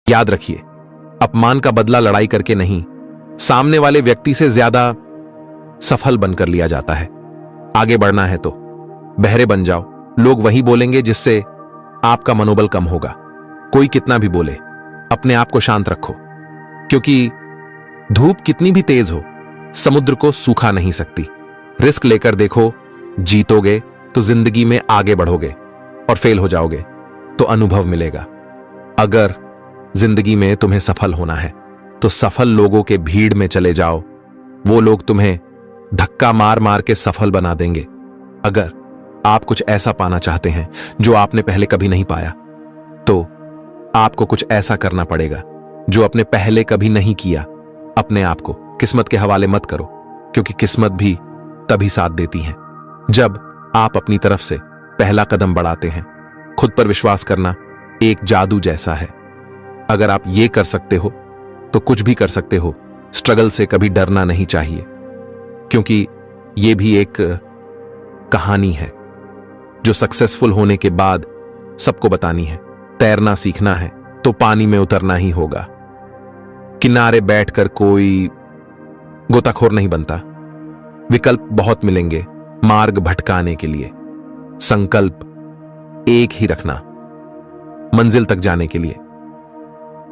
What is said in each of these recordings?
याद रखिए, अपमान का बदला लड़ाई करके नहीं, सामने वाले व्यक्ति से ज्यादा सफल बनकर लिया जाता है। आगे बढ़ना है तो बहरे बन जाओ। लोग वही बोलेंगे जिससे आपका मनोबल कम होगा। कोई कितना भी बोले, अपने आप को शांत रखो, क्योंकि धूप कितनी भी तेज हो, समुद्र को सूखा नहीं सकती। रिस्क लेकर देखो, जीतोगे तो जिंदगी में आगे बढ़ोगे, और फेल हो जाओगे तो अनुभव मिलेगा। अगर जिंदगी में तुम्हें सफल होना है तो सफल लोगों के भीड़ में चले जाओ। वो लोग तुम्हें धक्का मार मार के सफल बना देंगे। अगर आप कुछ ऐसा पाना चाहते हैं जो आपने पहले कभी नहीं पाया, तो आपको कुछ ऐसा करना पड़ेगा जो आपने पहले कभी नहीं किया। अपने आप को किस्मत के हवाले मत करो, क्योंकि किस्मत भी तभी साथ देती है जब आप अपनी तरफ से पहला कदम बढ़ाते हैं। खुद पर विश्वास करना एक जादू जैसा है। अगर आप ये कर सकते हो तो कुछ भी कर सकते हो। स्ट्रगल से कभी डरना नहीं चाहिए, क्योंकि ये भी एक कहानी है जो सक्सेसफुल होने के बाद सबको बतानी है। तैरना सीखना है तो पानी में उतरना ही होगा। किनारे बैठकर कोई गोताखोर नहीं बनता। विकल्प बहुत मिलेंगे मार्ग भटकाने के लिए। संकल्प एक ही रखना मंजिल तक जाने के लिए।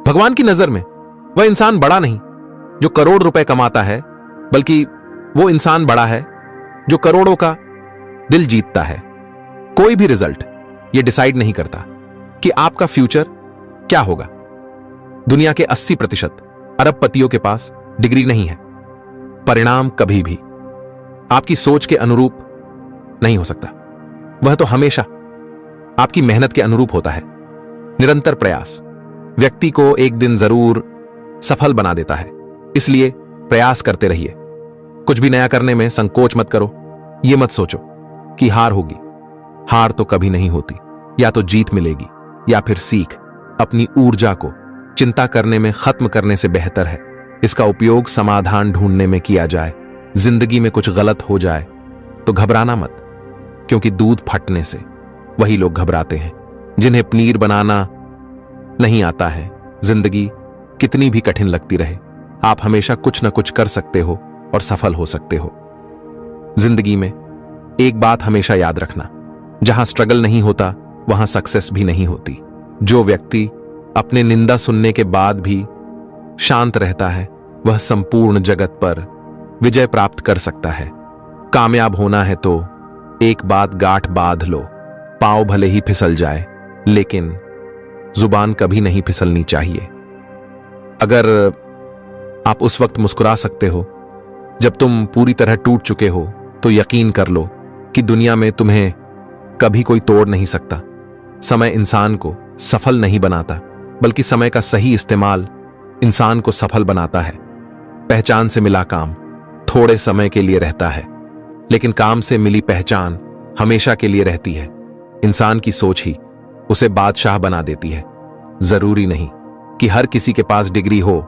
भगवान की नजर में वह इंसान बड़ा नहीं जो करोड़ रुपए कमाता है, बल्कि वो इंसान बड़ा है जो करोड़ों का दिल जीतता है। कोई भी रिजल्ट ये डिसाइड नहीं करता कि आपका फ्यूचर क्या होगा। दुनिया के 80% अरबपतियों के पास डिग्री नहीं है। परिणाम कभी भी आपकी सोच के अनुरूप नहीं हो सकता। वह तो हमेशा आपकी मेहनत के अनुरूप होता है। निरंतर प्रयास व्यक्ति को एक दिन जरूर सफल बना देता है। इसलिए प्रयास करते रहिए। कुछ भी नया करने में संकोच मत करो। यह मत सोचो कि हार होगी। हार तो कभी नहीं होती। या तो जीत मिलेगी या फिर सीख। अपनी ऊर्जा को चिंता करने में खत्म करने से बेहतर है इसका उपयोग समाधान ढूंढने में किया जाए। जिंदगी में कुछ गलत हो जाए तो घबराना मत, क्योंकि दूध फटने से वही लोग घबराते हैं जिन्हें पनीर बनाना नहीं आता है। जिंदगी कितनी भी कठिन लगती रहे, आप हमेशा कुछ न कुछ कर सकते हो और सफल हो सकते हो। जिंदगी में एक बात हमेशा याद रखना, जहां स्ट्रगल नहीं होता वहां सक्सेस भी नहीं होती। जो व्यक्ति अपने निंदा सुनने के बाद भी शांत रहता है, वह संपूर्ण जगत पर विजय प्राप्त कर सकता है। कामयाब होना है तो एक बात गांठ बांध लो, पांव भले ही फिसल जाए, लेकिन जुबान कभी नहीं फिसलनी चाहिए। अगर आप उस वक्त मुस्कुरा सकते हो जब तुम पूरी तरह टूट चुके हो, तो यकीन कर लो कि दुनिया में तुम्हें कभी कोई तोड़ नहीं सकता। समय इंसान को सफल नहीं बनाता, बल्कि समय का सही इस्तेमाल इंसान को सफल बनाता है। पहचान से मिला काम थोड़े समय के लिए रहता है, लेकिन काम से मिली पहचान हमेशा के लिए रहती है। इंसान की सोच ही उसे बादशाह बना देती है। जरूरी नहीं कि हर किसी के पास डिग्री हो।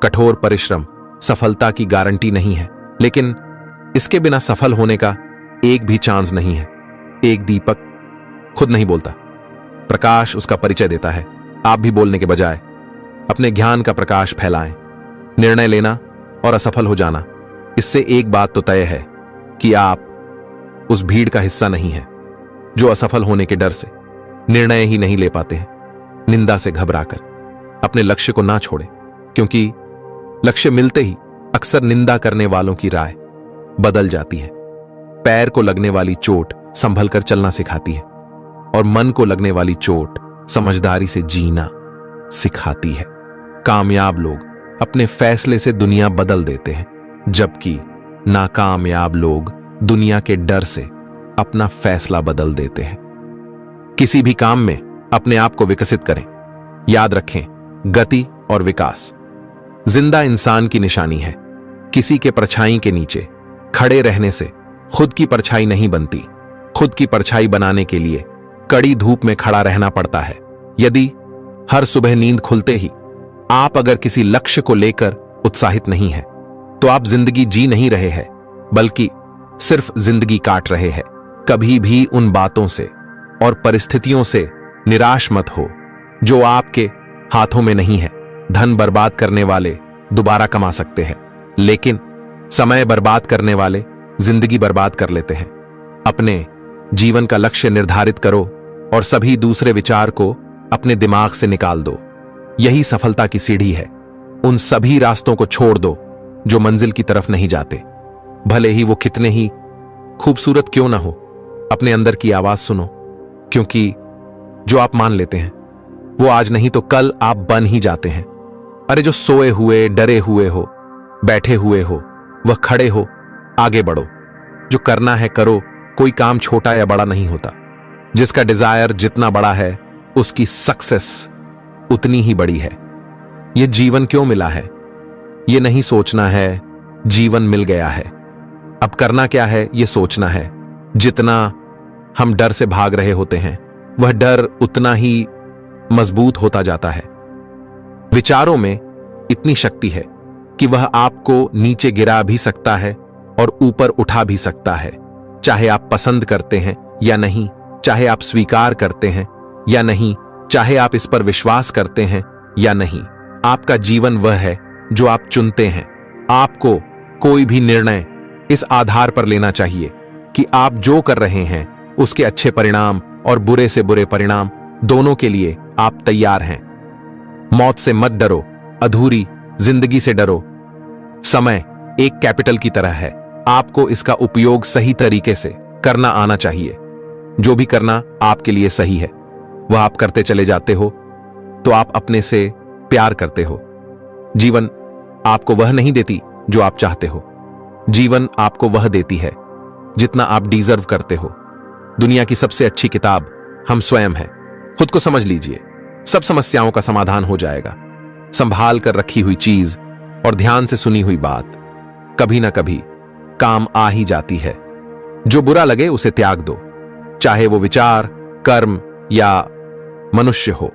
कठोर परिश्रम सफलता की गारंटी नहीं है, लेकिन इसके बिना सफल होने का एक भी चांस नहीं है। एक दीपक खुद नहीं बोलता, प्रकाश उसका परिचय देता है। आप भी बोलने के बजाय अपने ज्ञान का प्रकाश फैलाएं। निर्णय लेना और असफल हो जाना, इससे एक बात तो तय है कि आप उस भीड़ का हिस्सा नहीं है जो असफल होने के डर से निर्णय ही नहीं ले पाते हैं। निंदा से घबराकर अपने लक्ष्य को ना छोड़ें, क्योंकि लक्ष्य मिलते ही अक्सर निंदा करने वालों की राय बदल जाती है। पैर को लगने वाली चोट संभल कर चलना सिखाती है, और मन को लगने वाली चोट समझदारी से जीना सिखाती है। कामयाब लोग अपने फैसले से दुनिया बदल देते हैं, जबकि नाकामयाब लोग दुनिया के डर से अपना फैसला बदल देते हैं। किसी भी काम में अपने आप को विकसित करें। याद रखें, गति और विकास जिंदा इंसान की निशानी है। किसी के परछाई के नीचे खड़े रहने से खुद की परछाई नहीं बनती। खुद की परछाई बनाने के लिए कड़ी धूप में खड़ा रहना पड़ता है। यदि हर सुबह नींद खुलते ही आप अगर किसी लक्ष्य को लेकर उत्साहित नहीं है, तो आप जिंदगी जी नहीं रहे हैं, बल्कि सिर्फ जिंदगी काट रहे हैं। कभी भी उन बातों से और परिस्थितियों से निराश मत हो जो आपके हाथों में नहीं है। धन बर्बाद करने वाले दोबारा कमा सकते हैं, लेकिन समय बर्बाद करने वाले जिंदगी बर्बाद कर लेते हैं। अपने जीवन का लक्ष्य निर्धारित करो और सभी दूसरे विचार को अपने दिमाग से निकाल दो। यही सफलता की सीढ़ी है। उन सभी रास्तों को छोड़ दो जो मंजिल की तरफ नहीं जाते, भले ही वो कितने ही खूबसूरत क्यों ना हो। अपने अंदर की आवाज सुनो, क्योंकि जो आप मान लेते हैं वो आज नहीं तो कल आप बन ही जाते हैं। अरे जो सोए हुए, डरे हुए हो, बैठे हुए हो, वह खड़े हो, आगे बढ़ो। जो करना है करो। कोई काम छोटा या बड़ा नहीं होता। जिसका डिजायर जितना बड़ा है उसकी सक्सेस उतनी ही बड़ी है। यह जीवन क्यों मिला है यह नहीं सोचना है, जीवन मिल गया है। अब करना क्या है यह सोचना है। जितना हम डर से भाग रहे होते हैं वह डर उतना ही मजबूत होता जाता है। विचारों में इतनी शक्ति है कि वह आपको नीचे गिरा भी सकता है और ऊपर उठा भी सकता है। चाहे आप पसंद करते हैं या नहीं, चाहे आप स्वीकार करते हैं या नहीं, चाहे आप इस पर विश्वास करते हैं या नहीं, आपका जीवन वह है जो आप चुनते हैं। आपको कोई भी निर्णय इस आधार पर लेना चाहिए कि आप जो कर रहे हैं उसके अच्छे परिणाम और बुरे से बुरे परिणाम दोनों के लिए आप तैयार हैं। मौत से मत डरो, अधूरी जिंदगी से डरो। समय एक कैपिटल की तरह है, आपको इसका उपयोग सही तरीके से करना आना चाहिए। जो भी करना आपके लिए सही है वह आप करते चले जाते हो तो आप अपने से प्यार करते हो। जीवन आपको वह नहीं देती जो आप चाहते हो, जीवन आपको वह देती है जितना आप डिजर्व करते हो। दुनिया की सबसे अच्छी किताब हम स्वयं हैं। खुद को समझ लीजिए, सब समस्याओं का समाधान हो जाएगा। संभाल कर रखी हुई चीज और ध्यान से सुनी हुई बात कभी ना कभी काम आ ही जाती है। जो बुरा लगे उसे त्याग दो, चाहे वो विचार, कर्म या मनुष्य हो।